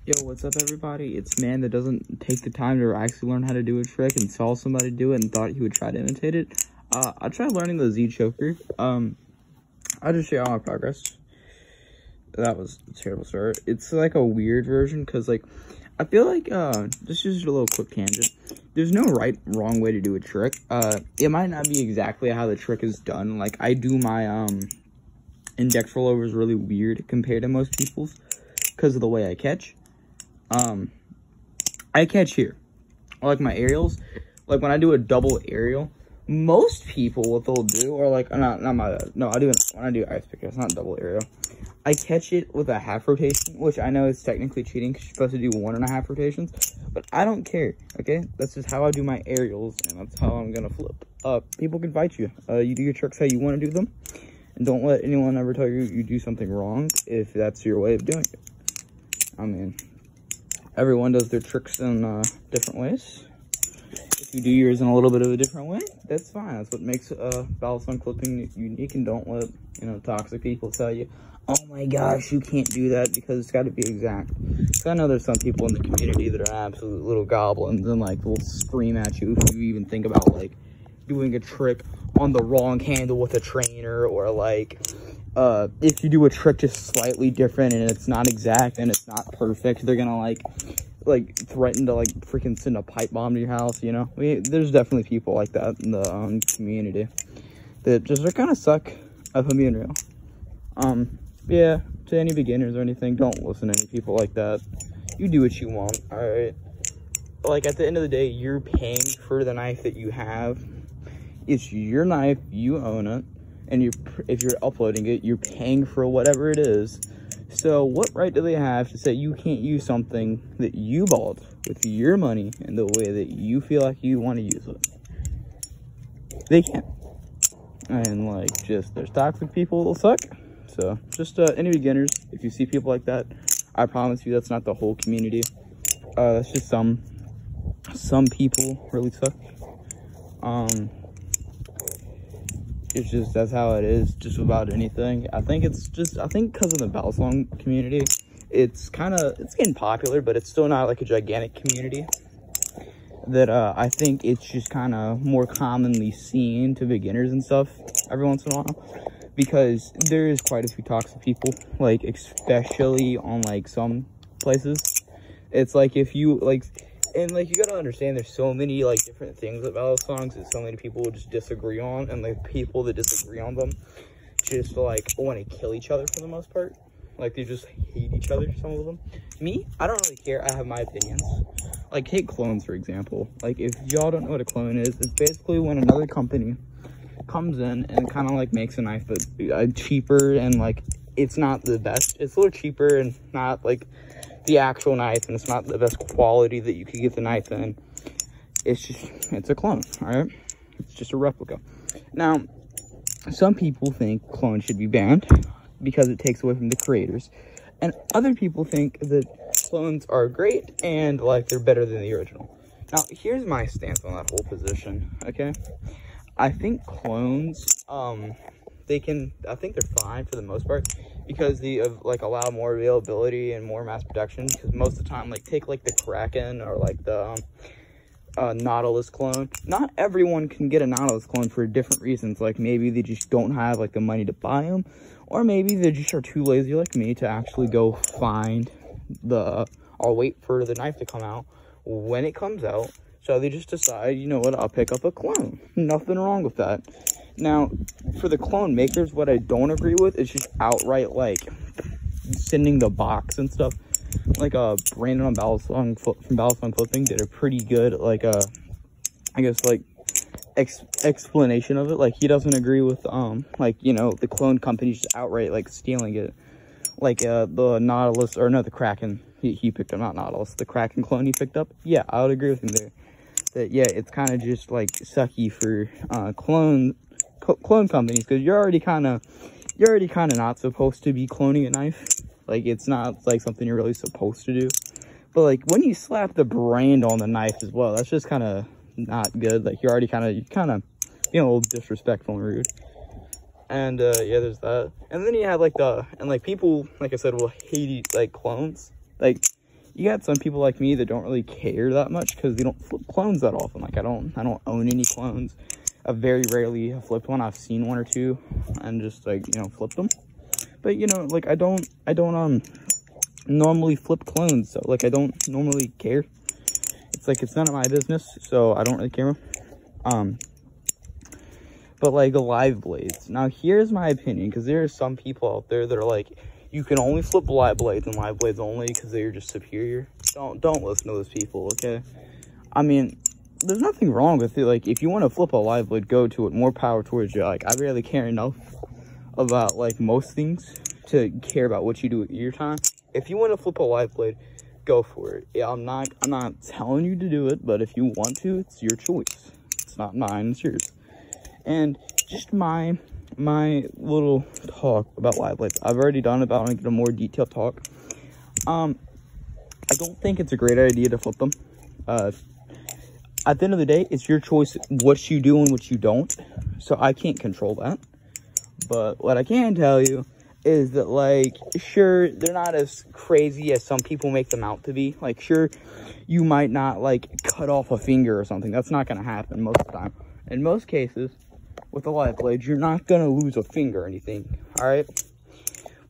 Yo, what's up, everybody? It's man that doesn't take the time to actually learn how to do a trick and saw somebody do it and thought he would try to imitate it. I tried learning the Z choker. I'll just show you all my progress. That was a terrible start. It's like a weird version because, like, I feel like, this is just a little quick tangent. There's no wrong way to do a trick. It might not be exactly how the trick is done. Like, I do my, index rollovers really weird compared to most people's because of the way I catch. I catch here. Like my aerials, like when I do a double aerial, most people, what they'll do, or like, when I do ice pick, it's not double aerial. I catch it with a half rotation, which I know is technically cheating because you're supposed to do 1.5 rotations, but I don't care, okay? That's just how I do my aerials, and that's how I'm gonna flip. People can fight you. You do your tricks how you want to do them, and don't let anyone ever tell you you do something wrong if that's your way of doing it. I mean, everyone does their tricks in different ways. If you do yours in a little bit of a different way, that's fine. That's what makes Balisong clipping unique. And don't let, toxic people tell you, oh my gosh, you can't do that because it's got to be exact. So I know there's some people in the community that are absolute little goblins and like will scream at you if you even think about like doing a trick on the wrong handle with a trainer, or like if you do a trick just slightly different and it's not exact and it's not perfect, they're gonna like threaten to like freaking send a pipe bomb to your house. There's definitely people like that in the community that just kind of suck, if I'm being real. Yeah, to any beginners or anything, don't listen to any people like that. You do what you want, all right? Like, at the end of the day, you're paying for the knife that you have. It's your knife, you own it, and if you're uploading it, you're paying for whatever it is. So what right do they have to say you can't use something that you bought with your money in the way that you feel like you want to use it? They can't. And like, there's toxic people that'll suck. So just any beginners, if you see people like that, I promise you that's not the whole community. That's just some people really suck. It's just, that's how it is, just about anything. I think because of the Balisong community, it's getting popular, but it's still not like a gigantic community. That I think it's just kind of more commonly seen to beginners and stuff every once in a while, because there is quite a few toxic people, like especially on like some places. It's like if you like. And, like, you gotta understand, there's so many, like, different things about Balisongs that so many people will just disagree on, and, like, people that disagree on them just, like, want to kill each other for the most part. Like, they just hate each other, some of them. Me, I don't really care. I have my opinions. Like, take clones, for example. Like, if y'all don't know what a clone is, it's basically when another company comes in and kind of, like, makes a knife but cheaper, and, like, it's not the best. It's a little cheaper and not, like, the actual knife, and it's not the best quality that you could get the knife in. It's a clone, all right? It's just a replica. Now, some people think clones should be banned because it takes away from the creators, and other people think that clones are great and like they're better than the original. Now, here's my stance on that whole position, okay? I think clones, I think they're fine for the most part, because they like allow more availability and more mass production. Because most of the time, like, take like the Kraken or like the Nautilus clone. Not everyone can get a Nautilus clone for different reasons. Like, maybe they just don't have like the money to buy them, or maybe they just are too lazy like me to actually go find or wait for the knife to come out when it comes out. So they just decide, you know what, I'll pick up a clone. Nothing wrong with that. Now, for the clone makers, what I don't agree with is just outright, like, sending the box and stuff. Like, Brandon on from Balisong Clipping did a pretty good, like, I guess, like, explanation of it. Like, he doesn't agree with, like, the clone company just outright, like, stealing it. Like, the Nautilus, or no, the Kraken, he picked up, not Nautilus, the Kraken clone he picked up. Yeah, I would agree with him there. That, yeah, it's kind of just, like, sucky for, clone companies, because you're already kind of not supposed to be cloning a knife. Like, it's not like something you're really supposed to do. But like, when you slap the brand on the knife as well, that's just kind of not good. Like, you're already kind of being a little disrespectful and rude. And yeah, there's that. And then you have like people, like I said, will hate like clones. Like, you got some people like me that don't really care that much because they don't flip clones that often. Like I don't own any clones. I very rarely have flipped one. I've seen one or two and just like, you know, flipped them. But you know, like I don't normally flip clones, so like I don't normally care. It's like it's none of my business, so I don't really care. But like the live blades. Now here's my opinion, because there are some people out there that are like, you can only flip live blades and live blades only because they're just superior. Don't listen to those people, okay? I mean, there's nothing wrong with it. Like if you want to flip a live blade, go to it. More power towards you. Like I really care enough about like most things to care about what you do with your time. If you want to flip a live blade, go for it. Yeah, I'm not telling you to do it, but if you want to, it's your choice. It's not mine, it's yours. And just my little talk about live blades. I've already done it, but I want to get a more detailed talk. I don't think it's a great idea to flip them. At the end of the day, it's your choice what you do and what you don't. So I can't control that. But what I can tell you is that, like, sure, they're not as crazy as some people make them out to be. Like, sure, you might not, like, cut off a finger or something. That's not going to happen most of the time. In most cases, with a live blade, you're not going to lose a finger or anything, all right?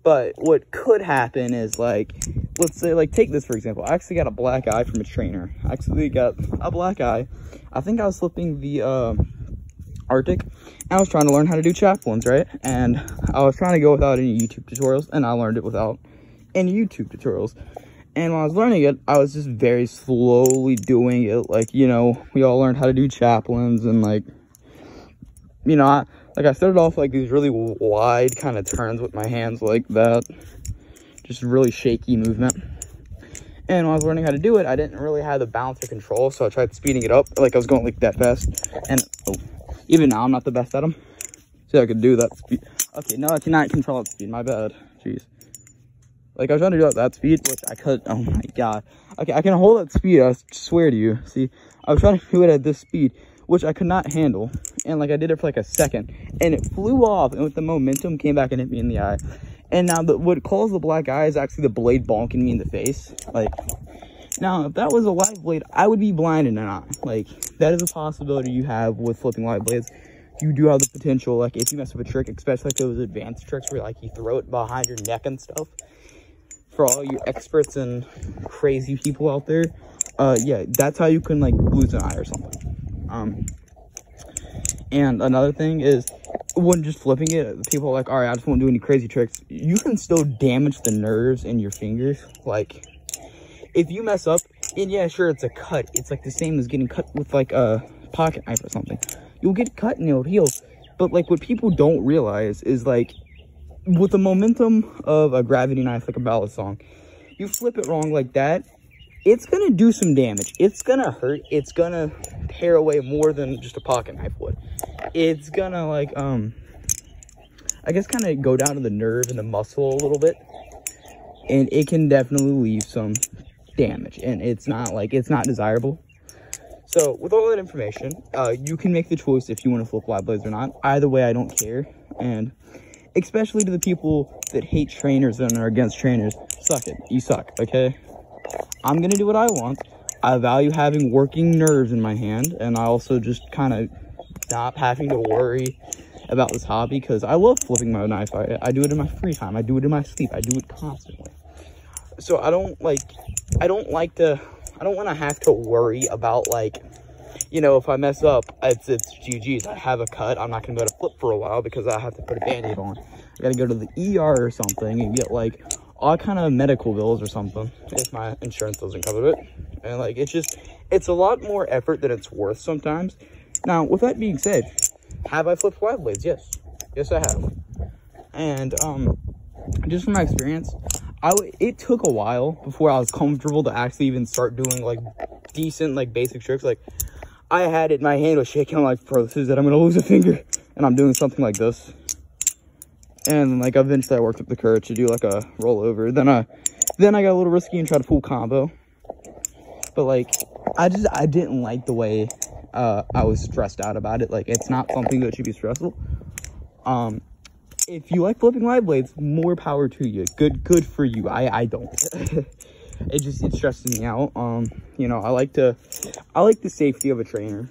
But what could happen is, like, let's say, like, take this for example. I actually got a black eye from a trainer. I actually got a black eye. I think I was flipping the Arctic, and I was trying to learn how to do chaplains, right? And I was trying to go without any YouTube tutorials, and I learned it without any YouTube tutorials. And when I was learning it, I was just very slowly doing it. Like, you know, we all learned how to do chaplains, and like, you know, I started off like these really wide kind of turns with my hands like that. Just really shaky movement. And when I was learning how to do it, I didn't really have the balance or control, so I tried speeding it up. Like I was going like that fast. And even now, I'm not the best at them. See, I could do that speed. Okay, no, I cannot control that speed. My bad. Jeez. Like, I was trying to do it at that speed, which I could. Oh my god. Okay, I can hold that speed. I swear to you. See, I was trying to do it at this speed, which I could not handle. And, like, I did it for, like, a second. And it flew off. And with the momentum, came back and hit me in the eye. And now, what caused the black eye is actually the blade bonking me in the face. Like, now, if that was a live blade, I would be blind in an eye. Like, that is a possibility you have with flipping live blades. You do have the potential, like, if you mess up a trick, especially like those advanced tricks where, like, you throw it behind your neck and stuff. For all you experts and crazy people out there, yeah, that's how you can, like, lose an eye or something. And another thing is, when just flipping it, people are like, all right, I just won't do any crazy tricks. You can still damage the nerves in your fingers. Like, if you mess up, and yeah, sure, it's a cut. It's like the same as getting cut with like a pocket knife or something. You'll get cut and it'll heal. But like what people don't realize is like, with the momentum of a gravity knife, like a ballad song, you flip it wrong like that, it's gonna do some damage. It's gonna hurt. It's gonna tear away more than just a pocket knife would. It's gonna like, I guess kind of go down to the nerve and the muscle a little bit. And it can definitely leave some damage. And it's not like, it's not desirable. So with all that information, you can make the choice if you want to flip live blades or not. Either way, I don't care. And especially to the people that hate trainers and are against trainers, suck it. You suck, okay? I'm going to do what I want. I value having working nerves in my hand. And I also just kind of stop having to worry about this hobby because I love flipping my knife. I do it in my free time. I do it in my sleep. I do it constantly. So I don't want to have to worry about, like, you know, if I mess up, it's GG's. I have a cut. I'm not going to be able to flip for a while because I have to put a Band-Aid on. I got to go to the ER or something and get, like, all kind of medical bills or something if my insurance doesn't cover it. And, like, it's a lot more effort than it's worth sometimes. Now, with that being said, have I flipped live blades? Yes. Yes, I have. And, just from my experience, it took a while before I was comfortable to actually even start doing, like, decent, like, basic tricks. Like, I had it, my hand was shaking. I'm like, bro, this is it. I'm going to lose a finger. And I'm doing something like this. And, like, eventually I worked up the courage to do, like, a rollover. Then I got a little risky and tried a full combo. But, like, I didn't like the way I was stressed out about it. Like, it's not something that should be stressful. If you like flipping live blades, more power to you. Good for you. I don't. it stresses me out. You know, I like the safety of a trainer.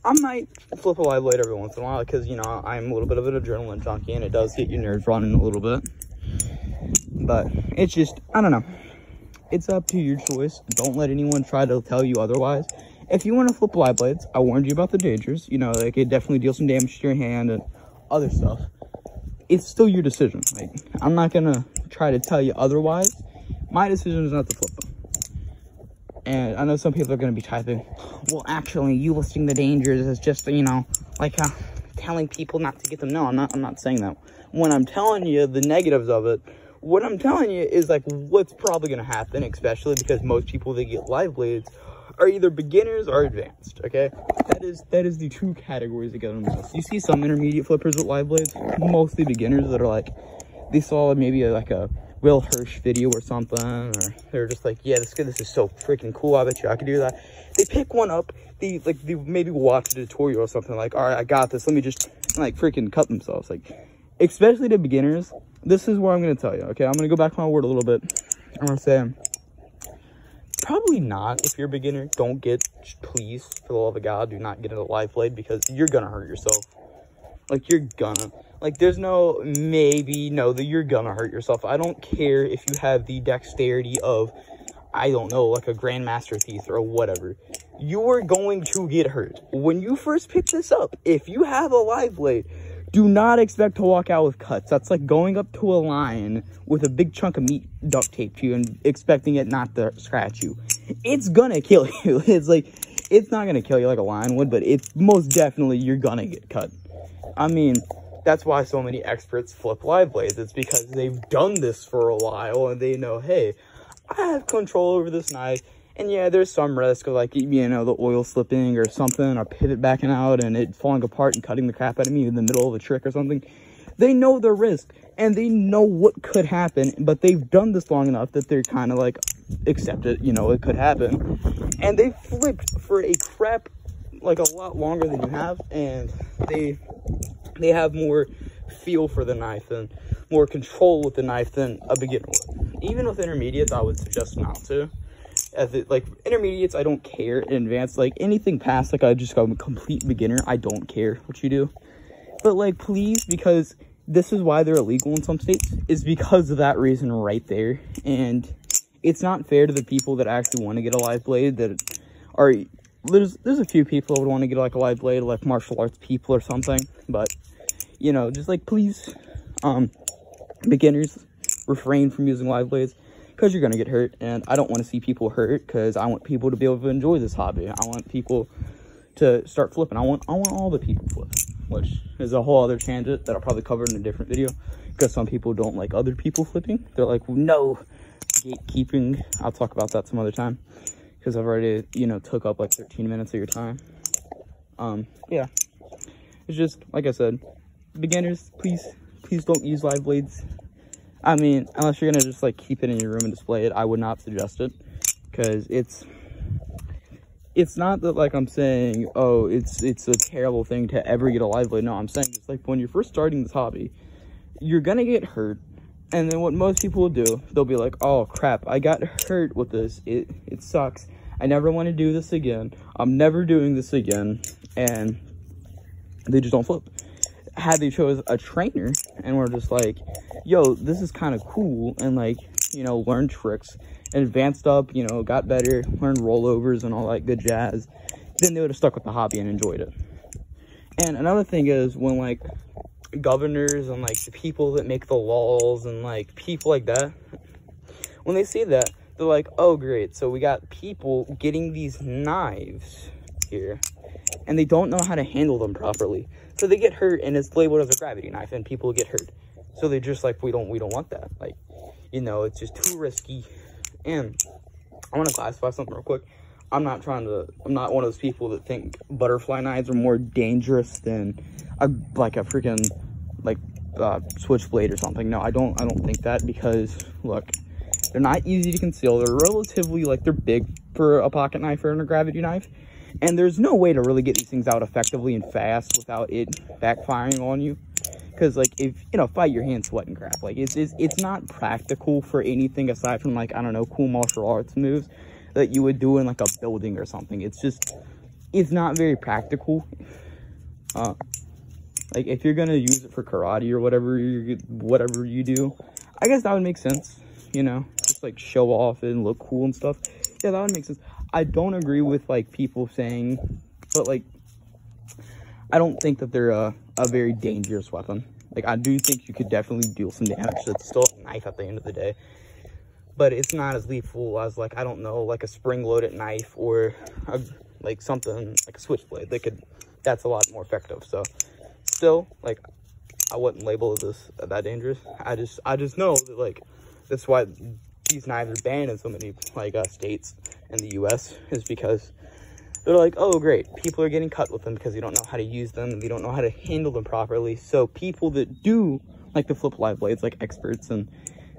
I might flip a live blade every once in a while because, you know, I'm a little bit of an adrenaline junkie and it does get your nerves running a little bit. But it's just, I don't know. It's up to your choice. Don't let anyone try to tell you otherwise. If you want to flip live blades, I warned you about the dangers. You know, like it definitely deals some damage to your hand and other stuff. It's still your decision. Like, I'm not going to try to tell you otherwise. My decision is not to flip them. And I know some people are going to be typing, well, actually, you listing the dangers is just, you know, like telling people not to get them. No, I'm not saying that. When I'm telling you the negatives of it, what I'm telling you is, like, what's probably going to happen, especially because most people that get live blades are either beginners or advanced, okay? That is the two categories that get them most. You see some intermediate flippers with live blades, mostly beginners that are, like, they saw maybe like a Will Hirsch video or something, or they're just like, yeah, this is so freaking cool, I bet you I could do that. They pick one up, they maybe watch a tutorial or something, like, all right, I got this, let me just, like, freaking cut themselves. Like, especially to beginners, this is what I'm going to tell you, okay? I'm going to go back to my word a little bit. I'm going to say, probably not. If you're a beginner, don't get, please, for the love of God, do not get into live blade because you're going to hurt yourself. Like, you're gonna. Like, there's no maybe, no, that you're gonna hurt yourself. I don't care if you have the dexterity of, I don't know, like a Grandmaster Thief or whatever. You are going to get hurt. When you first pick this up, if you have a live blade, do not expect to walk out with cuts. That's like going up to a lion with a big chunk of meat duct taped to you and expecting it not to scratch you. It's gonna kill you. It's like, it's not gonna kill you like a lion would, but it's most definitely you're gonna get cut. I mean, that's why so many experts flip live blades. It's because they've done this for a while and they know, hey, I have control over this knife. And yeah, there's some risk of, like, you know, the oil slipping or something, or pivot backing out and it falling apart and cutting the crap out of me in the middle of a trick or something. They know the risk and they know what could happen, but they've done this long enough that they're kind of like, accept it, you know, it could happen. And they flipped for a crap, like, a lot longer than you have, and they have more feel for the knife and more control with the knife than a beginner would. Even with intermediates, I would suggest not to. Like, intermediates, I don't care. In advanced, like, anything past, like, I just go complete beginner, I don't care what you do. But, like, please, because this is why they're illegal in some states, is because of that reason right there. And it's not fair to the people that actually want to get a live blade that are... There's a few people that would want to get, like, a live blade, like martial arts people or something, but, you know, just, like, please, beginners, refrain from using live blades, because you're going to get hurt, and I don't want to see people hurt, because I want people to be able to enjoy this hobby. I want people to start flipping. I want all the people to flip, which is a whole other tangent that I'll probably cover in a different video, because some people don't like other people flipping. They're like, no, gatekeeping. I'll talk about that some other time, because I've already, you know, took up like 13 minutes of your time. Yeah, it's just, like I said, beginners, please don't use live blades. I mean, unless you're gonna just, like, keep it in your room and display it, I would not suggest it, because it's not that, like, I'm saying, oh, it's a terrible thing to ever get a live blade. No, I'm saying it's like, when you're first starting this hobby, you're gonna get hurt. And then what most people will do, they'll be like, oh, crap, I got hurt with this. It sucks. I never want to do this again. I'm never doing this again. And they just don't flip. Had they chose a trainer and were just like, yo, this is kind of cool, and, like, you know, learn tricks and advanced up, you know, got better, learned rollovers and all that good jazz, then they would have stuck with the hobby and enjoyed it. And another thing is, when, like, governors and, like, the people that make the laws and, like, people like that, when they see that, they're like, oh, great, so we got people getting these knives here, and they don't know how to handle them properly, so they get hurt, and it's labeled as a gravity knife, and people get hurt. So they're just like, we don't want that. Like, you know, it's just too risky. And I want to classify something real quick. I'm not one of those people that think butterfly knives are more dangerous than a freaking, like, switchblade or something. No, I don't think that, because, look, they're not easy to conceal. They're relatively, like, they're big for a pocket knife or a gravity knife. And there's no way to really get these things out effectively and fast without it backfiring on you. because like if fight your hand sweat and crap, like it's not practical for anything aside from like, I don't know, cool martial arts moves that you would do in like a building or something. It's not very practical. Like if you're gonna use it for karate or whatever you do, I guess that would make sense, just like show off and look cool and stuff. Yeah, that would make sense. I don't agree with like people saying, but like I don't think that they're a very dangerous weapon. Like I do think you could definitely deal some damage. It's still a knife at the end of the day, but it's not as lethal as like, I don't know, like a spring-loaded knife or like something like a switchblade. That's a lot more effective. So still, like, I wouldn't label this that dangerous. I just know that like that's why these knives are banned in so many like states in the US, is because they're like, oh great, people are getting cut with them because they don't know how to use them and they don't know how to handle them properly. So people that do like to flip live blades, like experts and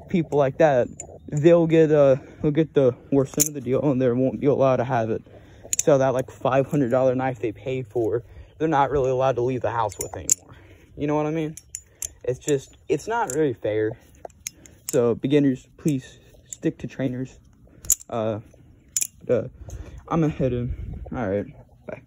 people like that, they'll get the worst end of the deal and they won't be allowed to have it. So that like $500 knife they paid for, they're not really allowed to leave the house with anymore. You know what I mean? It's not really fair. So beginners, please stick to trainers. I'm gonna head in. All right, bye.